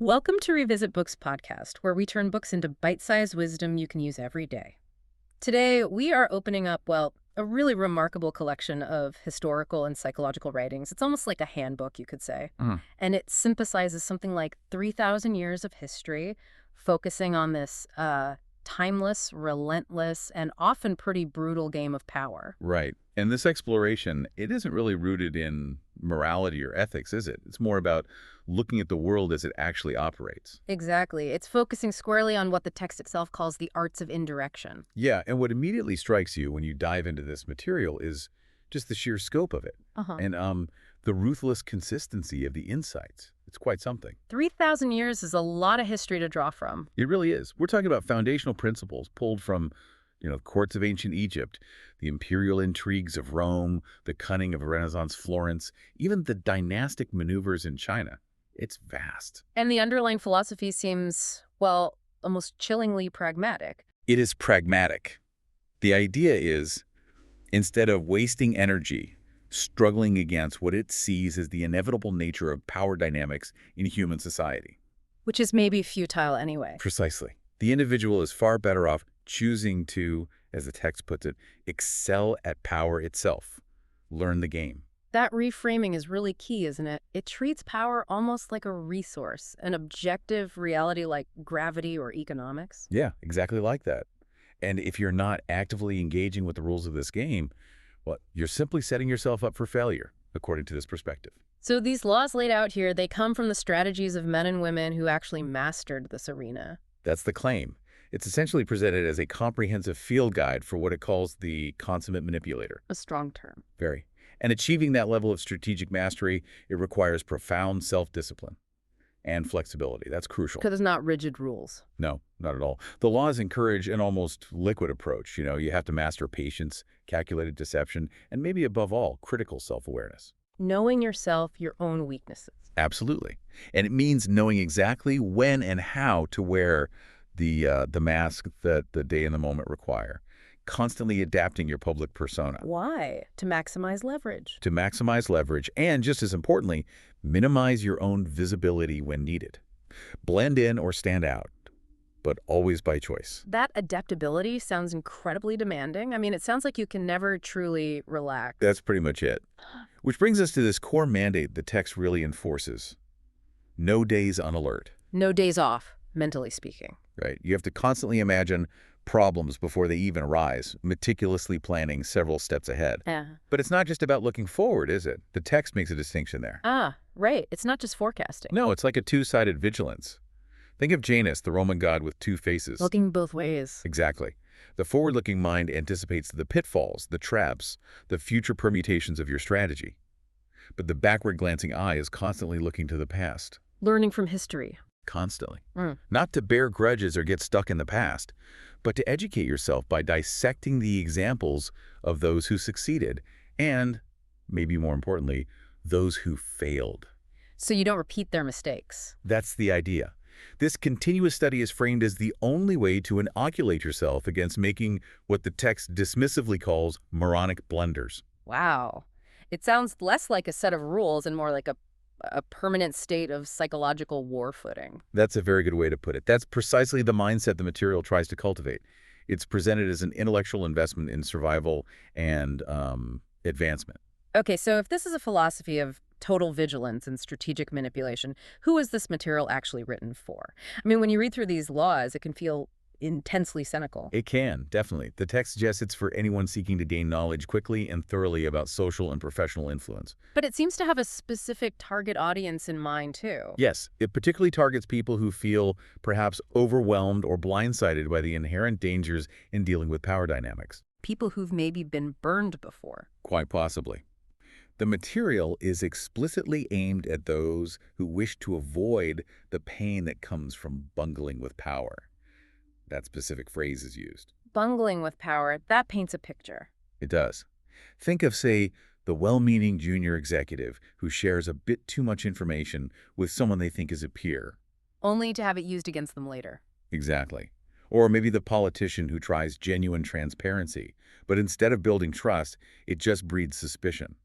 Welcome to Revisit Books podcast, where we turn books into bite-sized wisdom you can use every day. Today, we are opening up, a really remarkable collection of historical and psychological writings. It's almost like a handbook, you could say. And it synthesizes something like 3,000 years of history, focusing on this timeless, relentless, and often pretty brutal game of power. Right. And this exploration, it isn't really rooted in morality or ethics, is it? It's more about looking at the world as it actually operates. Exactly. It's focusing squarely on what the text itself calls the arts of indirection. Yeah, and what immediately strikes you when you dive into this material is just the sheer scope of it. And the ruthless consistency of the insights. It's quite something. 3,000 years is a lot of history to draw from. It really is. We're talking about foundational principles pulled from courts of ancient Egypt, the imperial intrigues of Rome, the cunning of Renaissance Florence, even the dynastic maneuvers in China. It's vast. And the underlying philosophy seems, almost chillingly pragmatic. It is pragmatic. The idea is, instead of wasting energy struggling against what it sees as the inevitable nature of power dynamics in human society. Which is maybe futile anyway. Precisely. The individual is far better off choosing to, as the text puts it, excel at power itself. Learn the game. That reframing is really key, isn't it? It treats power almost like a resource, an objective reality like gravity or economics. Yeah, exactly like that. And if you're not actively engaging with the rules of this game, you're simply setting yourself up for failure, according to this perspective. So these laws laid out here, they come from the strategies of men and women who actually mastered this arena. That's the claim. It's essentially presented as a comprehensive field guide for what it calls the consummate manipulator. A strong term. Very. And achieving that level of strategic mastery, it requires profound self-discipline and flexibility. That's crucial. Because there's not rigid rules. No, not at all. The laws encourage an almost liquid approach. You have to master patience, calculated deception, and maybe above all, critical self-awareness. Knowing yourself, your own weaknesses. Absolutely. And it means knowing exactly when and how to wear the mask that the day and the moment require. Constantly adapting your public persona. Why? To maximize leverage. To maximize leverage and, just as importantly, minimize your own visibility when needed. Blend in or stand out, but always by choice. That adaptability sounds incredibly demanding. I mean, it sounds like you can never truly relax. That's pretty much it. Which brings us to this core mandate the text really enforces. No days on alert. No days off, mentally speaking. Right. You have to constantly imagine problems before they even arise, meticulously planning several steps ahead. But it's not just about looking forward, is it? The text makes a distinction there. Right. It's not just forecasting. No, it's like a two-sided vigilance. Think of Janus, the Roman god with two faces. Looking both ways. Exactly. The forward-looking mind anticipates the pitfalls, the traps, the future permutations of your strategy. But the backward-glancing eye is constantly looking to the past. Learning from history. Constantly. Not to bear grudges or get stuck in the past, but to educate yourself by dissecting the examples of those who succeeded and, maybe more importantly, those who failed. So you don't repeat their mistakes. That's the idea. This continuous study is framed as the only way to inoculate yourself against making what the text dismissively calls moronic blunders. Wow. It sounds less like a set of rules and more like a permanent state of psychological war footing. That's a very good way to put it. That's precisely the mindset the material tries to cultivate. It's presented as an intellectual investment in survival and advancement. Okay, so if this is a philosophy of total vigilance and strategic manipulation, who is this material actually written for? I mean, when you read through these laws, it can feel intensely cynical. It can, definitely. The text suggests it's for anyone seeking to gain knowledge quickly and thoroughly about social and professional influence. But it seems to have a specific target audience in mind, too. Yes, it particularly targets people who feel perhaps overwhelmed or blindsided by the inherent dangers in dealing with power dynamics. People who've maybe been burned before. Quite possibly. The material is explicitly aimed at those who wish to avoid the pain that comes from bungling with power. That specific phrase is used. Bungling with power, that paints a picture. It does. Think of, say, the well-meaning junior executive who shares a bit too much information with someone they think is a peer. Only to have it used against them later. Exactly. Or maybe the politician who tries genuine transparency, but instead of building trust, it just breeds suspicion.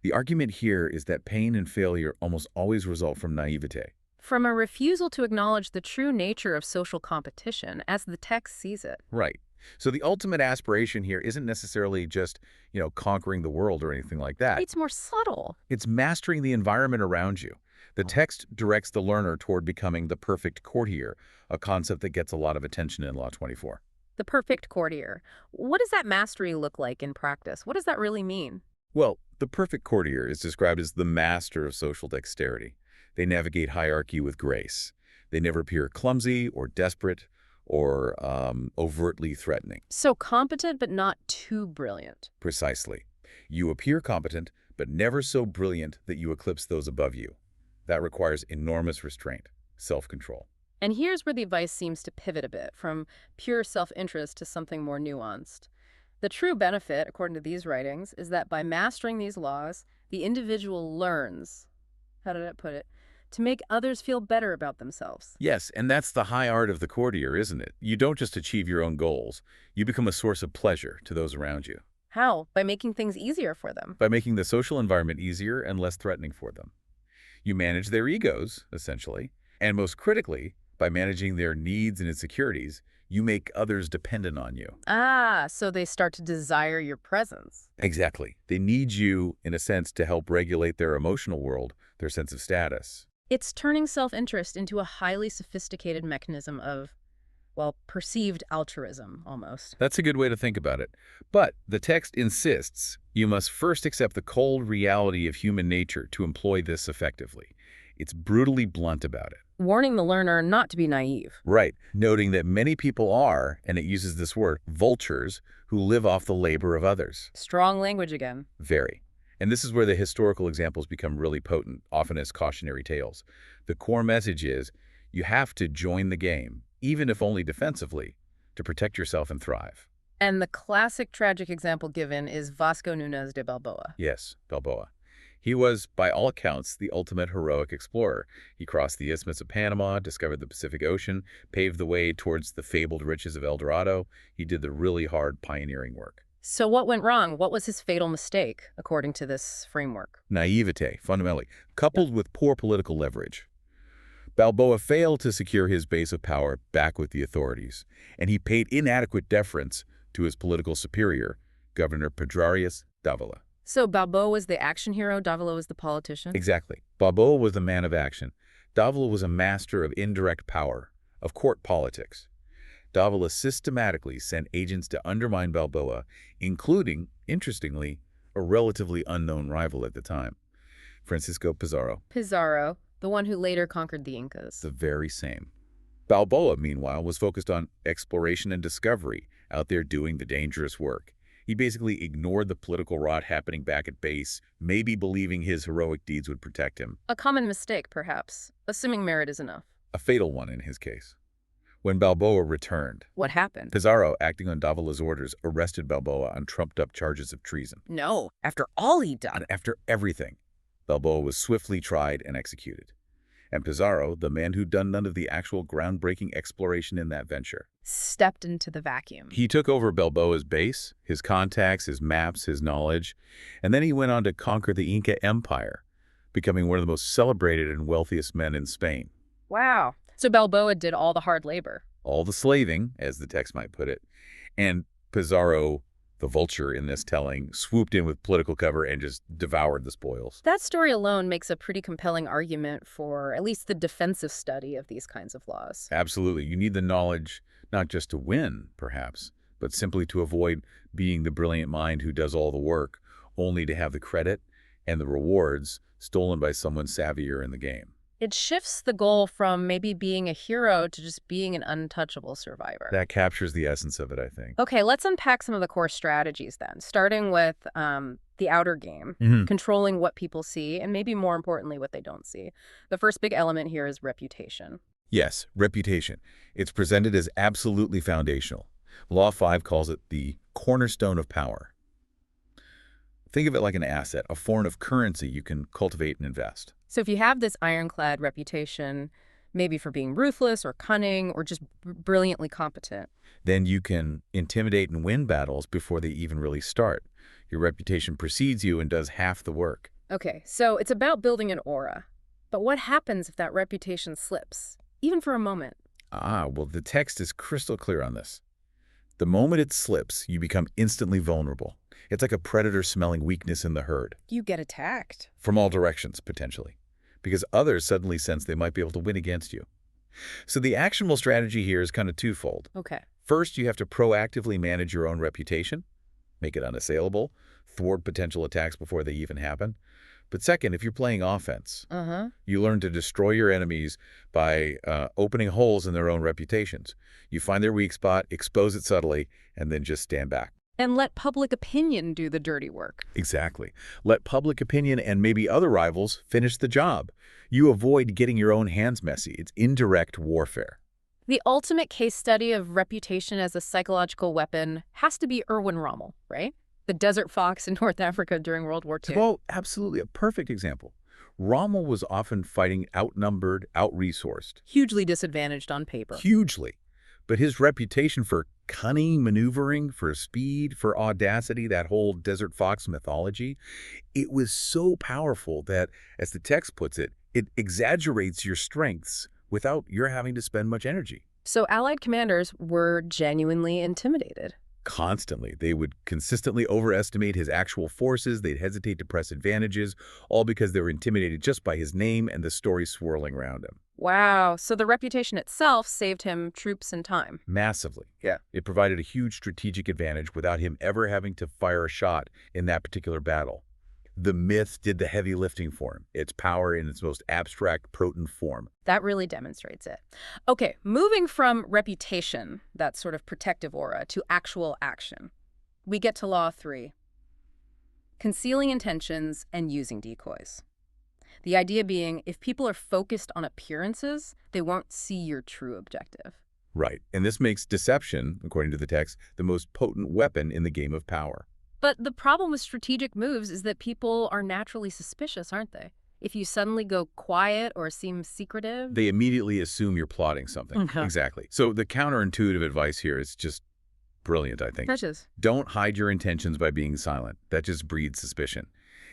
The argument here is that pain and failure almost always result from naivete. from a refusal to acknowledge the true nature of social competition as the text sees it. Right. So the ultimate aspiration here isn't necessarily just, conquering the world or anything like that. It's more subtle. It's mastering the environment around you. The text directs the learner toward becoming the perfect courtier, a concept that gets a lot of attention in Law 24. The perfect courtier. What does that mastery look like in practice? What does that really mean? Well, the perfect courtier is described as the master of social dexterity. They navigate hierarchy with grace. They never appear clumsy or desperate or overtly threatening. So competent, but not too brilliant. Precisely. You appear competent, but never so brilliant that you eclipse those above you. That requires enormous restraint, self-control. And here's where the advice seems to pivot a bit, from pure self-interest to something more nuanced. The true benefit, according to these writings, is that by mastering these laws, the individual learns, how did I put it, to make others feel better about themselves. Yes, and that's the high art of the courtier, isn't it? You don't just achieve your own goals. You become a source of pleasure to those around you. How? By making things easier for them. By making the social environment easier and less threatening for them. You manage their egos, essentially, and most critically, by managing their needs and insecurities, you make others dependent on you. Ah, so they start to desire your presence. Exactly. They need you, in a sense, to help regulate their emotional world, their sense of status. It's turning self-interest into a highly sophisticated mechanism of, well, perceived altruism, almost. That's a good way to think about it. But the text insists you must first accept the cold reality of human nature to employ this effectively. It's brutally blunt about it. Warning the learner not to be naive. Right, noting that many people are, and it uses this word, vultures, who live off the labor of others. Strong language again. Very. And this is where the historical examples become really potent, often as cautionary tales. The core message is you have to join the game, even if only defensively, to protect yourself and thrive. And the classic tragic example given is Vasco Núñez de Balboa. Yes, Balboa. He was, by all accounts, the ultimate heroic explorer. He crossed the Isthmus of Panama, discovered the Pacific Ocean, paved the way towards the fabled riches of El Dorado. He did the really hard pioneering work. So what went wrong? What was his fatal mistake, according to this framework? Naivete, fundamentally, coupled with poor political leverage. Balboa failed to secure his base of power back with the authorities, and he paid inadequate deference to his political superior, Governor Pedrarias Dávila. So Balboa was the action hero, Davila was the politician? Exactly. Balboa was the man of action. Dávila was a master of indirect power, of court politics. Dávila systematically sent agents to undermine Balboa, including, interestingly, a relatively unknown rival at the time, Francisco Pizarro. Pizarro, the one who later conquered the Incas. The very same. Balboa, meanwhile, was focused on exploration and discovery, out there doing the dangerous work. He basically ignored the political rot happening back at base, maybe believing his heroic deeds would protect him. A common mistake, perhaps, assuming merit is enough. A fatal one in his case. When Balboa returned, What happened? Pizarro, acting on Dávila's orders, arrested Balboa on trumped-up charges of treason. No, after all he'd done. And after everything, Balboa was swiftly tried and executed. And Pizarro, the man who'd done none of the actual groundbreaking exploration in that venture, Stepped into the vacuum. he took over Balboa's base, his contacts, his maps, his knowledge, and then he went on to conquer the Inca Empire, becoming one of the most celebrated and wealthiest men in Spain. Wow. So Balboa did all the hard labor. All the slaving, as the text might put it, and Pizarro, the vulture in this telling, swooped in with political cover and just devoured the spoils. That story alone makes a pretty compelling argument for at least the defensive study of these kinds of laws. Absolutely. You need the knowledge not just to win, perhaps, but simply to avoid being the brilliant mind who does all the work, only to have the credit and the rewards stolen by someone savvier in the game. It shifts the goal from maybe being a hero to just being an untouchable survivor. That captures the essence of it, I think. Okay, let's unpack some of the core strategies then, starting with the outer game, controlling what people see, and maybe more importantly, what they don't see. The first big element here is reputation. Yes, reputation. It's presented as absolutely foundational. Law 5 calls it the cornerstone of power. Think of it like an asset, a form of currency you can cultivate and invest. So if you have this ironclad reputation, maybe for being ruthless or cunning or just brilliantly competent, then you can intimidate and win battles before they even really start. Your reputation precedes you and does half the work. okay, so it's about building an aura. But what happens if that reputation slips, even for a moment? Well, the text is crystal clear on this. The moment it slips, you become instantly vulnerable. It's like a predator smelling weakness in the herd, You get attacked. from all directions, potentially, because others suddenly sense they might be able to win against you. So the actionable strategy here is kind of twofold. Okay. First, you have to proactively manage your own reputation, make it unassailable, thwart potential attacks before they even happen. But second, if you're playing offense, Uh-huh. you learn to destroy your enemies by opening holes in their own reputations. You find their weak spot, expose it subtly, and then just stand back. And let public opinion do the dirty work. Exactly. Let public opinion and maybe other rivals finish the job. You avoid getting your own hands messy. It's indirect warfare. The ultimate case study of reputation as a psychological weapon has to be Erwin Rommel, right? The desert fox in North Africa during World War II. Well, absolutely. A perfect example. Rommel was often fighting outnumbered, out-resourced. Hugely disadvantaged on paper. Hugely. But his reputation for cunning maneuvering, for speed, for audacity, that whole desert fox mythology, it was so powerful that, as the text puts it, it exaggerates your strengths without your having to spend much energy. So Allied commanders were genuinely intimidated. Constantly. They would consistently overestimate his actual forces. They'd hesitate to press advantages, all because they were intimidated just by his name and the story swirling around him. Wow. So the reputation itself saved him troops and time. Massively. Yeah. It provided a huge strategic advantage without him ever having to fire a shot in that particular battle. The myth did the heavy lifting for him, its power in its most abstract, potent form. That really demonstrates it. Okay, moving from reputation, that sort of protective aura, to actual action. We get to Law 3. Concealing intentions and using decoys. The idea being, if people are focused on appearances, they won't see your true objective. Right. And this makes deception, according to the text, the most potent weapon in the game of power. But the problem with strategic moves is that people are naturally suspicious, aren't they? If you suddenly go quiet or seem secretive... They immediately assume you're plotting something. Okay. Exactly. So the counterintuitive advice here is just brilliant, I think. Touches. Don't hide your intentions by being silent. That just breeds suspicion.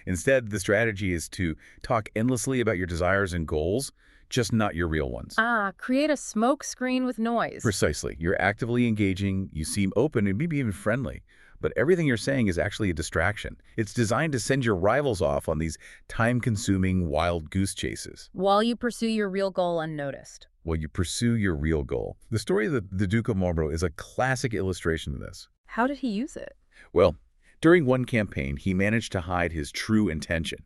Instead, the strategy is to talk endlessly about your desires and goals, just not your real ones. Create a smoke screen with noise. Precisely. You're actively engaging, you seem open and maybe even friendly, but everything you're saying is actually a distraction. It's designed to send your rivals off on these time-consuming wild goose chases. While you pursue your real goal unnoticed. While you pursue your real goal. The story of the Duke of Marlborough is a classic illustration of this. How did he use it? Well, during one campaign, he managed to hide his true intention,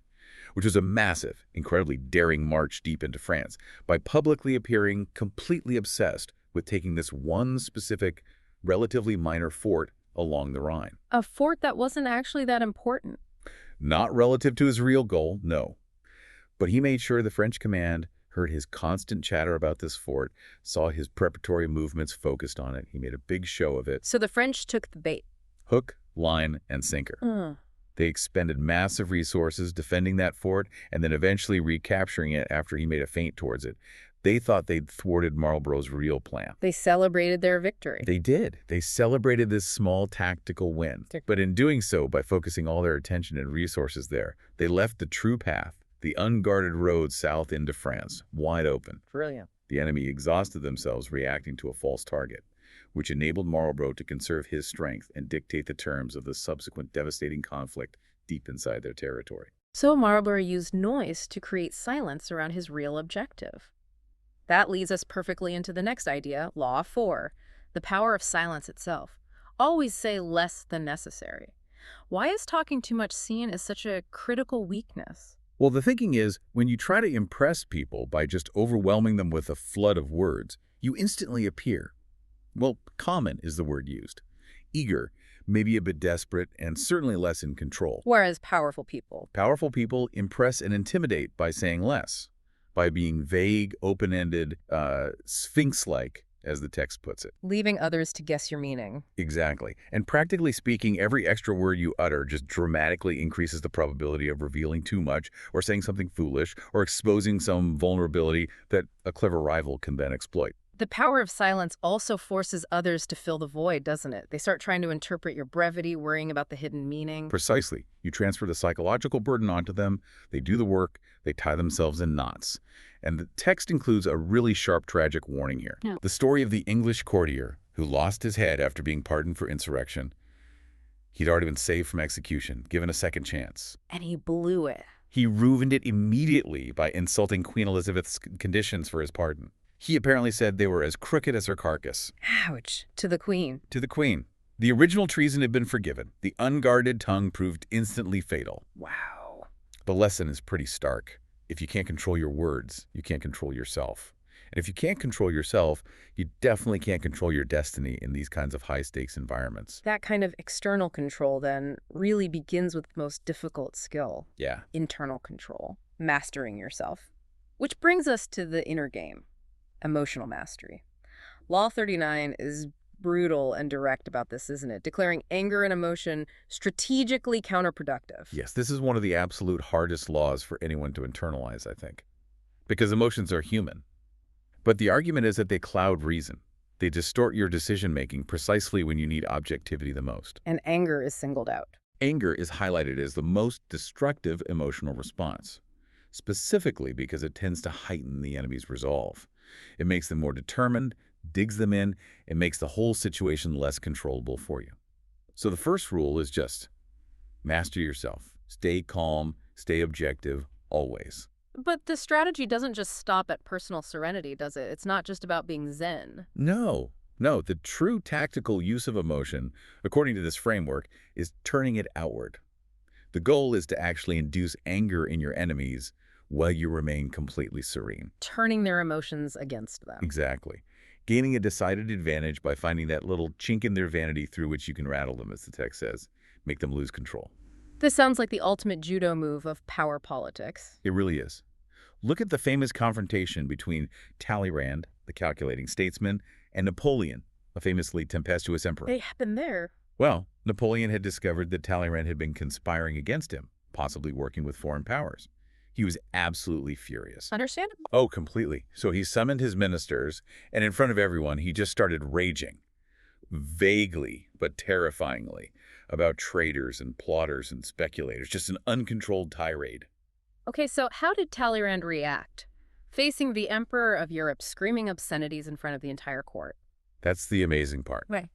which was a massive, incredibly daring march deep into France, by publicly appearing completely obsessed with taking this one specific, relatively minor fort along the Rhine. A fort that wasn't actually that important. Not relative to his real goal, no. But he made sure the French command heard his constant chatter about this fort, saw his preparatory movements focused on it. He made a big show of it. So the French took the bait. Hook, line, and sinker. They expended massive resources defending that fort and then eventually recapturing it after he made a feint towards it. They thought they'd thwarted Marlborough's real plan. They celebrated their victory. They did. They celebrated this small tactical win. But in doing so, by focusing all their attention and resources there, they left the true path, the unguarded road south into France, wide open. Brilliant. The enemy exhausted themselves reacting to a false target, which enabled Marlborough to conserve his strength and dictate the terms of the subsequent devastating conflict deep inside their territory. So Marlborough used noise to create silence around his real objective. That leads us perfectly into the next idea, Law 4, the power of silence itself. Always say less than necessary. Why is talking too much seen as such a critical weakness? Well, the thinking is, when you try to impress people by just overwhelming them with a flood of words, you instantly appear. Well, common is the word used. Eager, maybe a bit desperate, and certainly less in control. Whereas powerful people impress and intimidate by saying less, by being vague, open-ended, sphinx-like, as the text puts it. leaving others to guess your meaning. Exactly. And practically speaking, every extra word you utter just dramatically increases the probability of revealing too much or saying something foolish or exposing some vulnerability that a clever rival can then exploit. The power of silence also forces others to fill the void, doesn't it? They start trying to interpret your brevity, worrying about the hidden meaning. Precisely. You transfer the psychological burden onto them, they do the work, they tie themselves in knots. And the text includes a really sharp, tragic warning here. Yeah. The story of the English courtier who lost his head after being pardoned for insurrection. He'd already been saved from execution, given a second chance. And he blew it. He ruined it immediately by insulting Queen Elizabeth's conditions for his pardon. He apparently said they were as crooked as her carcass. Ouch. To the Queen. To the Queen. The original treason had been forgiven. The unguarded tongue proved instantly fatal. Wow. The lesson is pretty stark. If you can't control your words, you can't control yourself. And if you can't control yourself, you definitely can't control your destiny in these kinds of high-stakes environments. That kind of external control, then, really begins with the most difficult skill. Yeah. Internal control. Mastering yourself. Which brings us to the inner game. Emotional mastery. Law 39 is brutal and direct about this, isn't it? Declaring anger and emotion strategically counterproductive. Yes, this is one of the absolute hardest laws for anyone to internalize, I think. Because emotions are human. But the argument is that they cloud reason. They distort your decision-making precisely when you need objectivity the most. And anger is singled out. Anger is highlighted as the most destructive emotional response, specifically because it tends to heighten the enemy's resolve. It makes them more determined, digs them in, and makes the whole situation less controllable for you. So the first rule is just master yourself. Stay calm, stay objective, always. But the strategy doesn't just stop at personal serenity, does it? It's not just about being zen. No, the true tactical use of emotion, according to this framework, is turning it outward. The goal is to actually induce anger in your enemies while you remain completely serene. Turning their emotions against them. Exactly. Gaining a decided advantage by finding that little chink in their vanity through which you can rattle them, as the text says, make them lose control. This sounds like the ultimate judo move of power politics. It really is. Look at the famous confrontation between Talleyrand, the calculating statesman, and Napoleon, a famously tempestuous emperor. They happened there. Well, Napoleon had discovered that Talleyrand had been conspiring against him, possibly working with foreign powers. He was absolutely furious. Understandable. Oh, completely. So he summoned his ministers, and in front of everyone, he just started raging, vaguely but terrifyingly, about traitors and plotters and speculators, just an uncontrolled tirade. Okay, so how did Talleyrand react? Facing the Emperor of Europe screaming obscenities in front of the entire court. That's the amazing part. Right.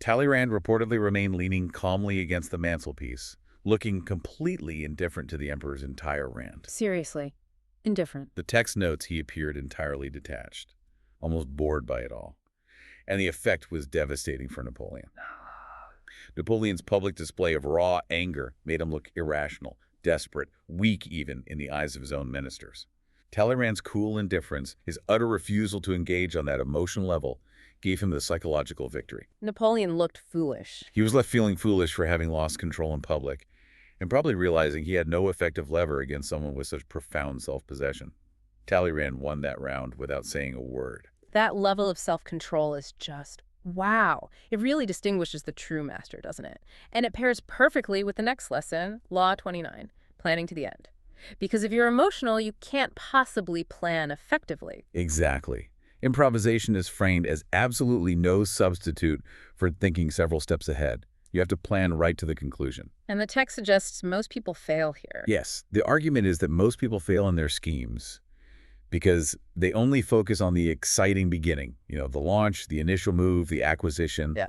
Talleyrand reportedly remained leaning calmly against the mantelpiece, looking completely indifferent to the emperor's entire rant. Seriously. Indifferent. The text notes he appeared entirely detached, almost bored by it all. And the effect was devastating for Napoleon. Napoleon's public display of raw anger made him look irrational, desperate, weak even in the eyes of his own ministers. Talleyrand's cool indifference, his utter refusal to engage on that emotional level, gave him the psychological victory. Napoleon looked foolish. He was left feeling foolish for having lost control in public, and probably realizing he had no effective lever against someone with such profound self-possession. Talleyrand won that round without saying a word. That level of self-control is just wow. It really distinguishes the true master, doesn't it? And it pairs perfectly with the next lesson, Law 29, planning to the end. Because if you're emotional, you can't possibly plan effectively. Exactly. Improvisation is framed as absolutely no substitute for thinking several steps ahead. You have to plan right to the conclusion. And the text suggests most people fail here. Yes, the argument is that most people fail in their schemes because they only focus on the exciting beginning, the launch, the initial move, the acquisition. Yeah.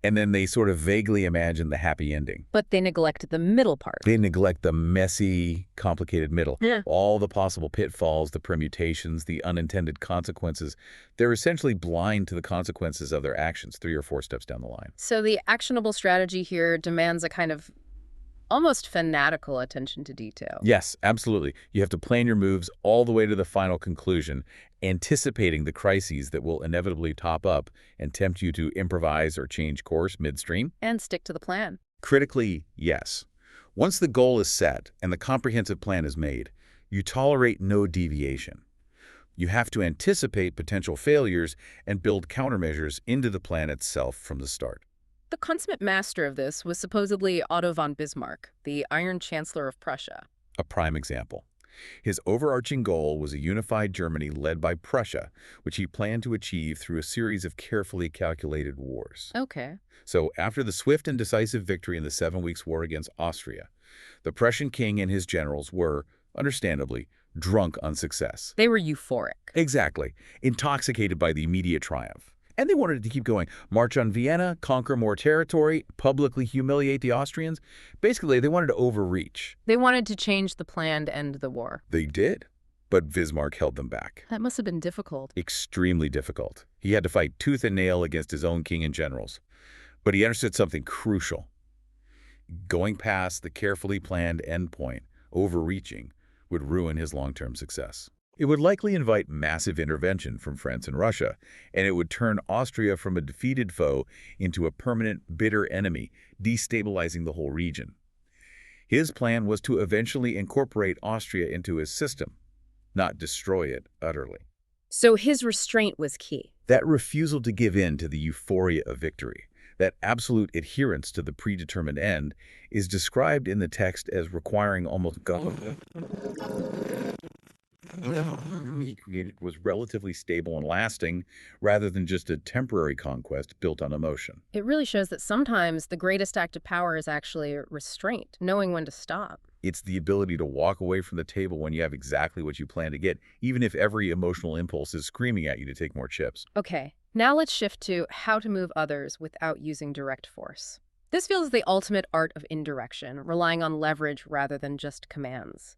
And then they sort of vaguely imagine the happy ending. But they neglect the middle part. They neglect the messy, complicated middle. Yeah. All the possible pitfalls, the permutations, the unintended consequences. They're essentially blind to the consequences of their actions 3 or 4 steps down the line. So the actionable strategy here demands a kind of almost fanatical attention to detail. Yes, absolutely. You have to plan your moves all the way to the final conclusion, anticipating the crises that will inevitably top up and tempt you to improvise or change course midstream. And stick to the plan. Critically, yes. Once the goal is set and the comprehensive plan is made, you tolerate no deviation. You have to anticipate potential failures and build countermeasures into the plan itself from the start. The consummate master of this was supposedly Otto von Bismarck, the Iron Chancellor of Prussia. A prime example. His overarching goal was a unified Germany led by Prussia, which he planned to achieve through a series of carefully calculated wars. Okay. So after the swift and decisive victory in the 7 Weeks' War against Austria, the Prussian king and his generals were, understandably, drunk on success. They were euphoric. Exactly, intoxicated by the immediate triumph. And they wanted to keep going. March on Vienna, conquer more territory, publicly humiliate the Austrians. Basically, they wanted to overreach. They wanted to change the plan to end the war. They did, but Bismarck held them back. That must have been difficult. Extremely difficult. He had to fight tooth and nail against his own king and generals. But he understood something crucial. Going past the carefully planned endpoint, overreaching, would ruin his long-term success. It would likely invite massive intervention from France and Russia, and it would turn Austria from a defeated foe into a permanent, bitter enemy, destabilizing the whole region. His plan was to eventually incorporate Austria into his system, not destroy it utterly. So his restraint was key. That refusal to give in to the euphoria of victory, that absolute adherence to the predetermined end, is described in the text as requiring almost he created was relatively stable and lasting, rather than just a temporary conquest built on emotion. It really shows that sometimes the greatest act of power is actually restraint, knowing when to stop. It's the ability to walk away from the table when you have exactly what you plan to get, even if every emotional impulse is screaming at you to take more chips. Okay, now let's shift to how to move others without using direct force. This feels the ultimate art of indirection, relying on leverage rather than just commands.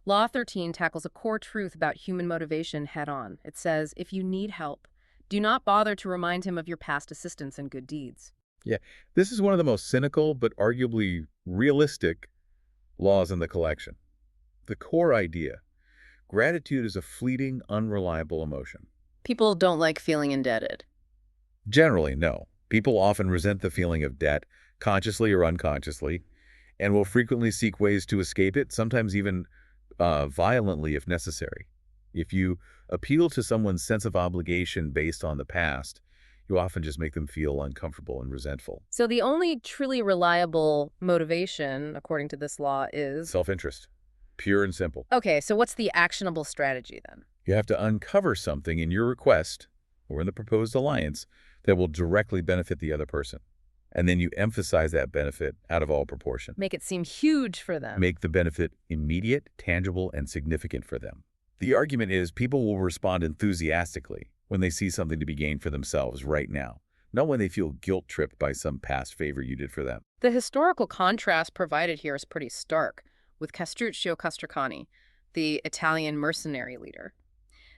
Law 13 tackles a core truth about human motivation head-on. It says, if you need help, do not bother to remind him of your past assistance and good deeds. Yeah, this is one of the most cynical but arguably realistic laws in the collection. The core idea: gratitude is a fleeting, unreliable emotion. People don't like feeling indebted. Generally, no. People often resent the feeling of debt, consciously or unconsciously, and will frequently seek ways to escape it, sometimes even violently if necessary. If you appeal to someone's sense of obligation based on the past, you often just make them feel uncomfortable and resentful. So the only truly reliable motivation, according to this law, is... Self-interest. Pure and simple. Okay, so what's the actionable strategy then? You have to uncover something in your request or in the proposed alliance that will directly benefit the other person. And then you emphasize that benefit out of all proportion. Make it seem huge for them. Make the benefit immediate, tangible, and significant for them. The argument is people will respond enthusiastically when they see something to be gained for themselves right now, not when they feel guilt-tripped by some past favor you did for them. The historical contrast provided here is pretty stark, with Castruccio Castracani, the Italian mercenary leader.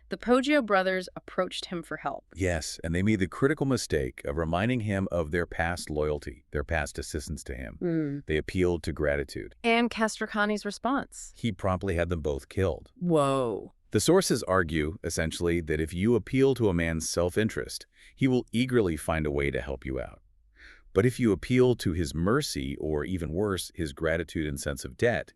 The Poggio brothers approached him for help. Yes, and they made the critical mistake of reminding him of their past loyalty, their past assistance to him. They appealed to gratitude. And Castracani's response? He promptly had them both killed. Whoa. The sources argue, essentially, that if you appeal to a man's self-interest, he will eagerly find a way to help you out. But if you appeal to his mercy, or even worse, his gratitude and sense of debt,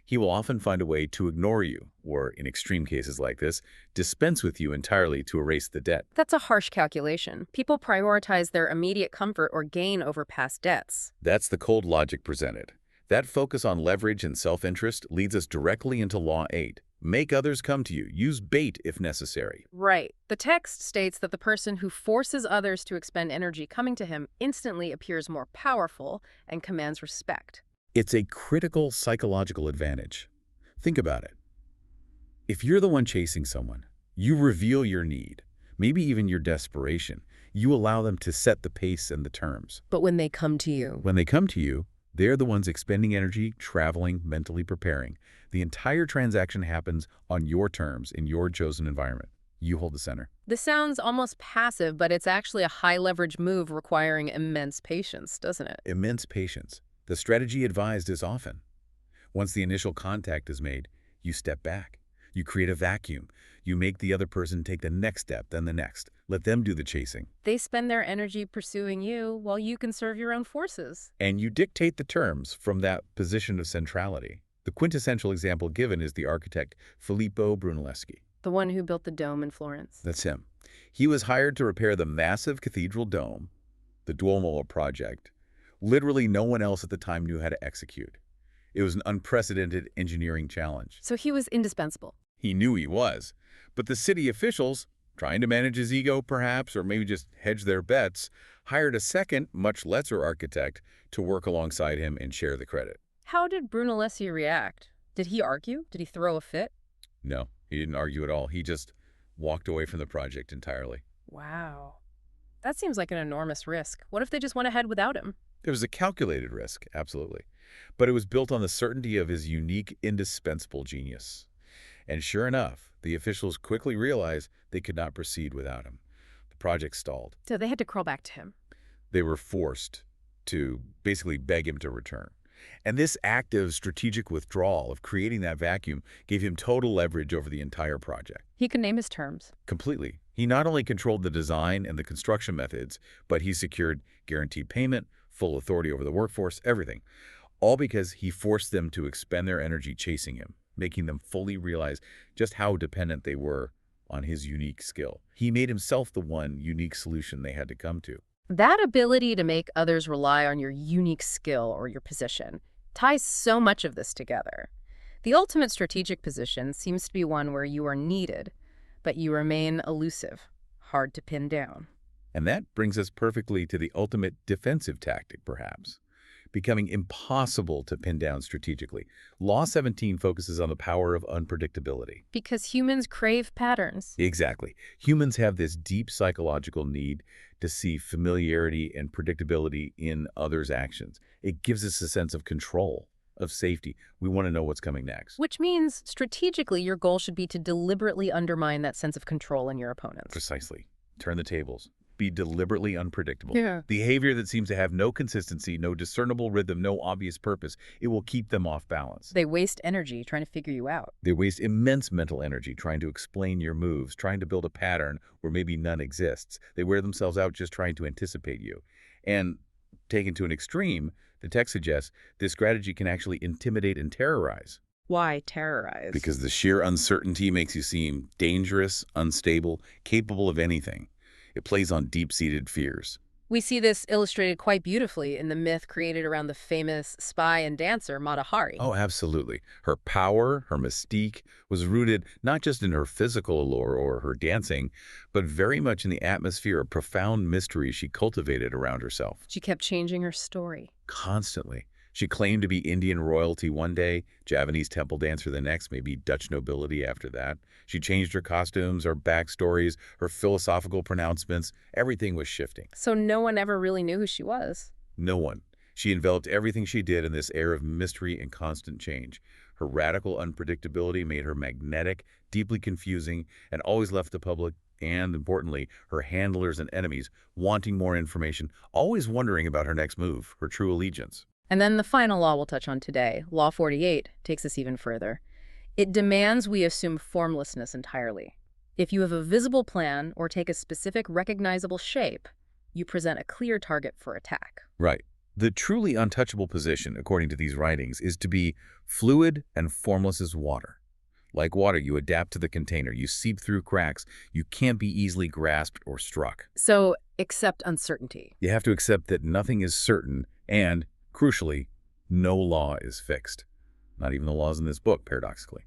he will often find a way to ignore you, or, in extreme cases like this, dispense with you entirely to erase the debt. That's a harsh calculation. People prioritize their immediate comfort or gain over past debts. That's the cold logic presented. That focus on leverage and self-interest leads us directly into Law 8. Make others come to you. Use bait if necessary. Right. The text states that the person who forces others to expend energy coming to him instantly appears more powerful and commands respect. It's a critical psychological advantage. Think about it. If you're the one chasing someone, you reveal your need, maybe even your desperation. You allow them to set the pace and the terms. But when they come to you... When they come to you, they're the ones expending energy, traveling, mentally preparing. The entire transaction happens on your terms, in your chosen environment. You hold the center. This sounds almost passive, but it's actually a high-leverage move requiring immense patience, doesn't it? Immense patience. The strategy advised is often, once the initial contact is made, you step back. You create a vacuum. You make the other person take the next step, then the next. Let them do the chasing. They spend their energy pursuing you while you conserve your own forces. And you dictate the terms from that position of centrality. The quintessential example given is the architect Filippo Brunelleschi. The one who built the dome in Florence. That's him. He was hired to repair the massive cathedral dome, the Duomo project. Literally no one else at the time knew how to execute. It was an unprecedented engineering challenge. So he was indispensable. He knew he was. But the city officials, trying to manage his ego perhaps, or maybe just hedge their bets, hired a second, much lesser architect to work alongside him and share the credit. How did Brunelleschi react? Did he argue? Did he throw a fit? No, he didn't argue at all. He just walked away from the project entirely. Wow. That seems like an enormous risk. What if they just went ahead without him? It was a calculated risk, absolutely. But it was built on the certainty of his unique, indispensable genius. And sure enough, the officials quickly realized they could not proceed without him. The project stalled. So they had to crawl back to him. They were forced to basically beg him to return. And this act of strategic withdrawal, of creating that vacuum, gave him total leverage over the entire project. He could name his terms. Completely. He not only controlled the design and the construction methods, but he secured guaranteed payment, full authority over the workforce, everything. All because he forced them to expend their energy chasing him, making them fully realize just how dependent they were on his unique skill. He made himself the one unique solution they had to come to. That ability to make others rely on your unique skill or your position ties so much of this together. The ultimate strategic position seems to be one where you are needed, but you remain elusive, hard to pin down. And that brings us perfectly to the ultimate defensive tactic, perhaps. Becoming impossible to pin down strategically. Law 17 focuses on the power of unpredictability. Because humans crave patterns. Exactly. Humans have this deep psychological need to see familiarity and predictability in others' actions. It gives us a sense of control, of safety. We want to know what's coming next. Which means, strategically, your goal should be to deliberately undermine that sense of control in your opponents. Precisely. Turn the tables. Be deliberately unpredictable. Yeah. Behavior that seems to have no consistency, no discernible rhythm, no obvious purpose. It will keep them off balance. They waste energy trying to figure you out. They waste immense mental energy trying to explain your moves, trying to build a pattern where maybe none exists. They wear themselves out just trying to anticipate you. And taken to an extreme, the text suggests this strategy can actually intimidate and terrorize. Why terrorize? Because the sheer uncertainty makes you seem dangerous, unstable, capable of anything. It plays on deep-seated fears. We see this illustrated quite beautifully in the myth created around the famous spy and dancer Mata Hari. Oh, absolutely. Her power, her mystique, was rooted not just in her physical allure or her dancing, but very much in the atmosphere of profound mystery she cultivated around herself. She kept changing her story. Constantly. She claimed to be Indian royalty one day, Javanese temple dancer the next, maybe Dutch nobility after that. She changed her costumes, her backstories, her philosophical pronouncements. Everything was shifting. So no one ever really knew who she was. No one. She enveloped everything she did in this air of mystery and constant change. Her radical unpredictability made her magnetic, deeply confusing, and always left the public and, importantly, her handlers and enemies wanting more information, always wondering about her next move, her true allegiance. And then the final law we'll touch on today, Law 48, takes us even further. It demands we assume formlessness entirely. If you have a visible plan or take a specific recognizable shape, you present a clear target for attack. Right. The truly untouchable position, according to these writings, is to be fluid and formless as water. Like water, you adapt to the container. You seep through cracks. You can't be easily grasped or struck. So accept uncertainty. You have to accept that nothing is certain and, crucially, no law is fixed. Not even the laws in this book, paradoxically.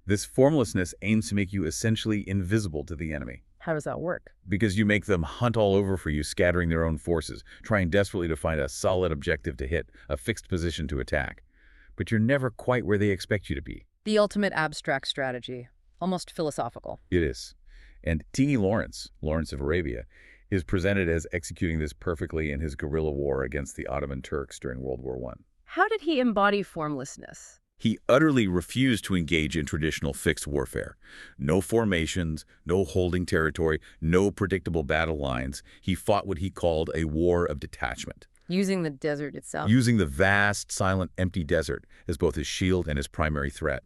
This formlessness aims to make you essentially invisible to the enemy. How does that work? Because you make them hunt all over for you, scattering their own forces, trying desperately to find a solid objective to hit, a fixed position to attack. But you're never quite where they expect you to be. The ultimate abstract strategy, almost philosophical. It is. And T. Lawrence of Arabia, is presented as executing this perfectly in his guerrilla war against the Ottoman Turks during World War I. How did he embody formlessness? He utterly refused to engage in traditional fixed warfare. No formations, no holding territory, no predictable battle lines. He fought what he called a war of detachment. Using the desert itself. Using the vast, silent, empty desert as both his shield and his primary threat.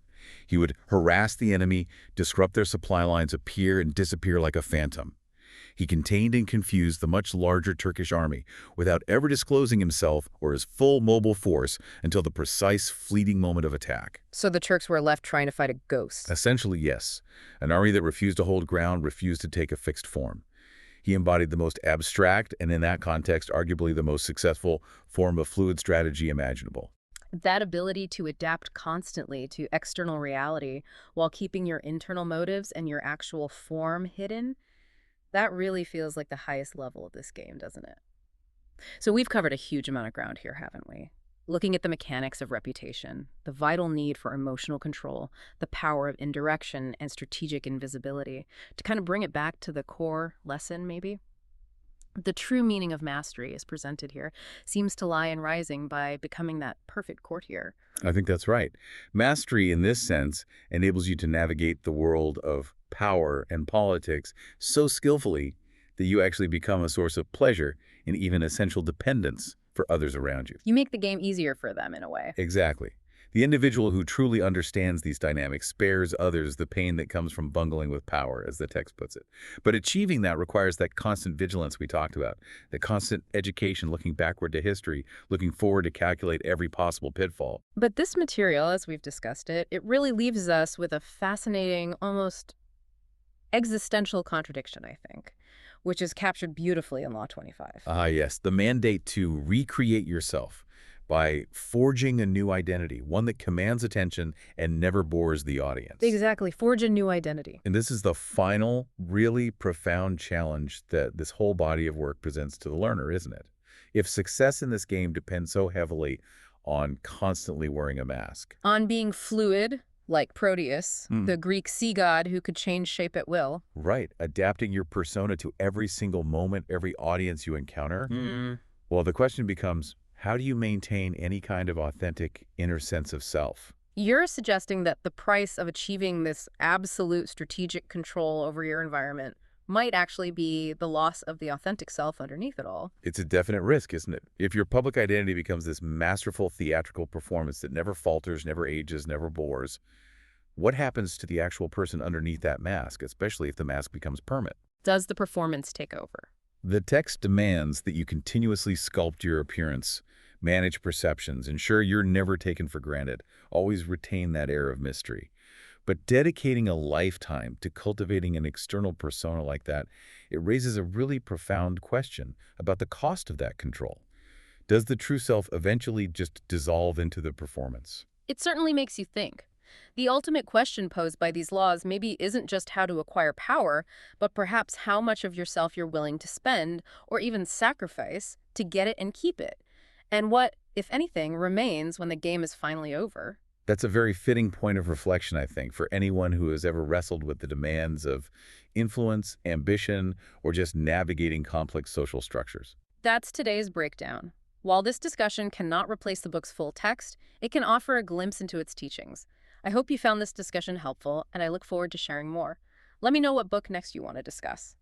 He would harass the enemy, disrupt their supply lines, appear and disappear like a phantom. He contained and confused the much larger Turkish army without ever disclosing himself or his full mobile force until the precise fleeting moment of attack. So the Turks were left trying to fight a ghost. Essentially, yes. An army that refused to hold ground, refused to take a fixed form. He embodied the most abstract and, in that context, arguably the most successful form of fluid strategy imaginable. That ability to adapt constantly to external reality while keeping your internal motives and your actual form hidden, that really feels like the highest level of this game, doesn't it? So we've covered a huge amount of ground here, haven't we? Looking at the mechanics of reputation, the vital need for emotional control, the power of indirection and strategic invisibility, to kind of bring it back to the core lesson, maybe. The true meaning of mastery is presented here, seems to lie in rising by becoming that perfect courtier. I think that's right. Mastery, in this sense, enables you to navigate the world of power and politics so skillfully that you actually become a source of pleasure and even essential dependence for others around you. You make the game easier for them in a way. Exactly. The individual who truly understands these dynamics spares others the pain that comes from bungling with power, as the text puts it. But achieving that requires that constant vigilance we talked about, the constant education looking backward to history, looking forward to calculate every possible pitfall. But this material, as we've discussed it, it really leaves us with a fascinating, almost existential contradiction, I think, which is captured beautifully in Law 25. Ah, yes, the mandate to recreate yourself by forging a new identity, one that commands attention and never bores the audience. Exactly. Forge a new identity. And this is the final, really profound challenge that this whole body of work presents to the learner, isn't it? If success in this game depends so heavily on constantly wearing a mask. On being fluid, like Proteus, Hmm. the Greek sea god who could change shape at will. Right, adapting your persona to every single moment, every audience you encounter. Well, the question becomes, how do you maintain any kind of authentic inner sense of self? You're suggesting that the price of achieving this absolute strategic control over your environment might actually be the loss of the authentic self underneath it all. It's a definite risk, isn't it? If your public identity becomes this masterful theatrical performance that never falters, never ages, never bores, what happens to the actual person underneath that mask, especially if the mask becomes permanent? Does the performance take over? The text demands that you continuously sculpt your appearance, manage perceptions, ensure you're never taken for granted, always retain that air of mystery. But dedicating a lifetime to cultivating an external persona like that, it raises a really profound question about the cost of that control. Does the true self eventually just dissolve into the performance? It certainly makes you think. The ultimate question posed by these laws maybe isn't just how to acquire power, but perhaps how much of yourself you're willing to spend or even sacrifice to get it and keep it. And what, if anything, remains when the game is finally over. That's a very fitting point of reflection, I think, for anyone who has ever wrestled with the demands of influence, ambition, or just navigating complex social structures. That's today's breakdown. While this discussion cannot replace the book's full text, it can offer a glimpse into its teachings. I hope you found this discussion helpful, and I look forward to sharing more. Let me know what book next you want to discuss.